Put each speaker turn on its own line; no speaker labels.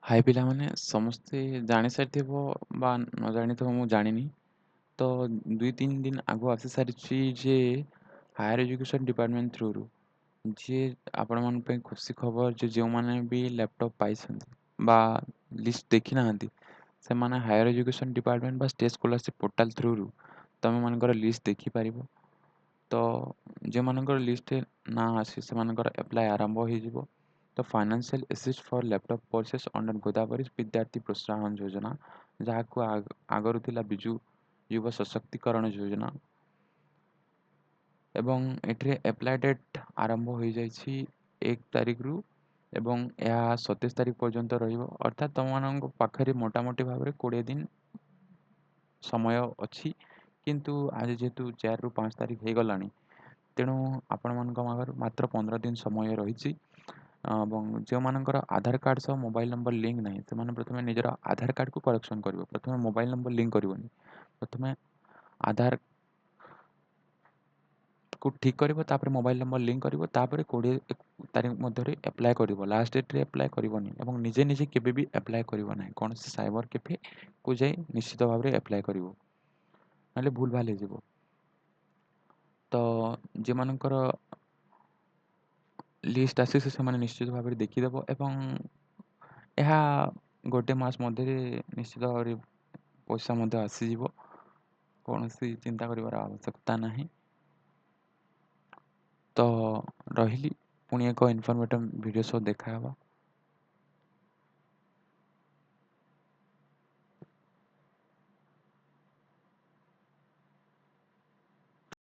High ପିଲାମାନେ ସମସ୍ତେ ଜାଣି ସାରିଥିବ ବା ନ ଜାଣିଥିବ ମୁଁ ଜାଣିନି। ତ 2-3 ଦିନ ଆଗ ଆସି ସାରିଛି ଯେ ହାୟର ଏଜୁକେସନ୍ ଡିପାର୍ଟମେଣ୍ଟ ଥ୍ରୁରୁ ଯିଏ ଆପଣମାନଙ୍କ ପାଇଁ ଖୁସି ଖବର ଯେ ଯେଉଁମାନେ ବି ଲ୍ୟାପଟପ୍ ପାଇଛନ୍ତି ବା ଲିଷ୍ଟ ଦେଖିନାହାନ୍ତି ସେମାନେ ହାୟର ଏଜୁକେସନ୍ ଡିପାର୍ଟମେଣ୍ଟ ବା ଷ୍ଟେଟ୍ ସ୍କଲାରସିପ୍ ପୋର୍ଟାଲ୍ ଥ୍ରୁରୁ ତୁମେମାନଙ୍କର ଲିଷ୍ଟ ଦେଖିପାରିବ। ତ ଯେଉଁମାନଙ୍କର ଲିଷ୍ଟରେ ନାଁ ଅଛି ସେମାନଙ୍କର ଆପ୍ଲାଏ ଆରମ୍ଭ ହୋଇଯିବ। ତ financial assist for laptop purchase under Godavari ବିଦ୍ୟାର୍ଥୀ ପ୍ରୋତ୍ସାହନ ଯୋଜନା, ଯାହାକୁ ଆଗରୁ ଥିଲା ବିଜୁ ଯୁବ ସଶକ୍ତିକରଣ ଯୋଜନା, ଏବଂ ଏଠିରେ ଆପ୍ଲାଏ ଡେଟ୍ ଆରମ୍ଭ ହୋଇଯାଇଛି 1 ତାରିଖରୁ ଏବଂ ଏହା 27 ତାରିଖ ପର୍ଯ୍ୟନ୍ତ ରହିବ। ଅର୍ଥାତ୍ ତୁମମାନଙ୍କ ପାଖରେ ମୋଟାମୋଟି ଭାବରେ 20 ଦିନ ସମୟ ଅଛି। କିନ୍ତୁ ଆଜି ଯେହେତୁ 4ରୁ 5 ତାରିଖ ହୋଇଗଲାଣି, ତେଣୁ ଆପଣମାନଙ୍କ ପାଖରେ ମାତ୍ର 15 ଦିନ ସମୟ ରହିଛି। ଏବଂ ଯେଉଁମାନଙ୍କର ଆଧାର କାର୍ଡ଼ ସହ ମୋବାଇଲ୍ ନମ୍ବର ଲିଙ୍କ୍ ନାହିଁ ସେମାନେ ପ୍ରଥମେ ନିଜର ଆଧାର କାର୍ଡ଼କୁ କରେକ୍ସନ୍ କରିବ। ପ୍ରଥମେ ମୋବାଇଲ୍ ନମ୍ବର ଲିଙ୍କ୍ କରିବନି, ପ୍ରଥମେ ଆଧାରକୁ ଠିକ୍ କରିବ, ତାପରେ ମୋବାଇଲ୍ ନମ୍ବର ଲିଙ୍କ୍ କରିବ, ତାପରେ 20 ତାରିଖ ମଧ୍ୟରେ ଆପ୍ଲାଏ କରିବ। ଲାଷ୍ଟ ଡେଟ୍ରେ ଆପ୍ଲାଏ କରିବନି ଏବଂ ନିଜେ ନିଜେ କେବେ ବି ଆପ୍ଲାଏ କରିବ ନାହିଁ। କୌଣସି ସାଇବର କ୍ୟାଫେକୁ ଯାଇ ନିଶ୍ଚିତ ଭାବରେ ଆପ୍ଲାଏ କରିବ, ନହେଲେ ଭୁଲ ଭାଲ ହେଇଯିବ। ତ ଯେଉଁମାନଙ୍କର ଲିଷ୍ଟ ଆସିଛି ସେମାନେ ନିଶ୍ଚିତ ଭାବରେ ଦେଖିଦେବ ଏବଂ ଏହା ଗୋଟେ ମାସ ମଧ୍ୟରେ ନିଶ୍ଚିତ ଭାବରେ ପଇସା ମଧ୍ୟ ଆସିଯିବ। କୌଣସି ଚିନ୍ତା କରିବାର ଆବଶ୍ୟକତା ନାହିଁ। ତ ରହିଲି, ପୁଣି ଏକ ଇନଫର୍ମେଟିଭ୍ ଭିଡ଼ିଓ ସହ ଦେଖା ହେବା।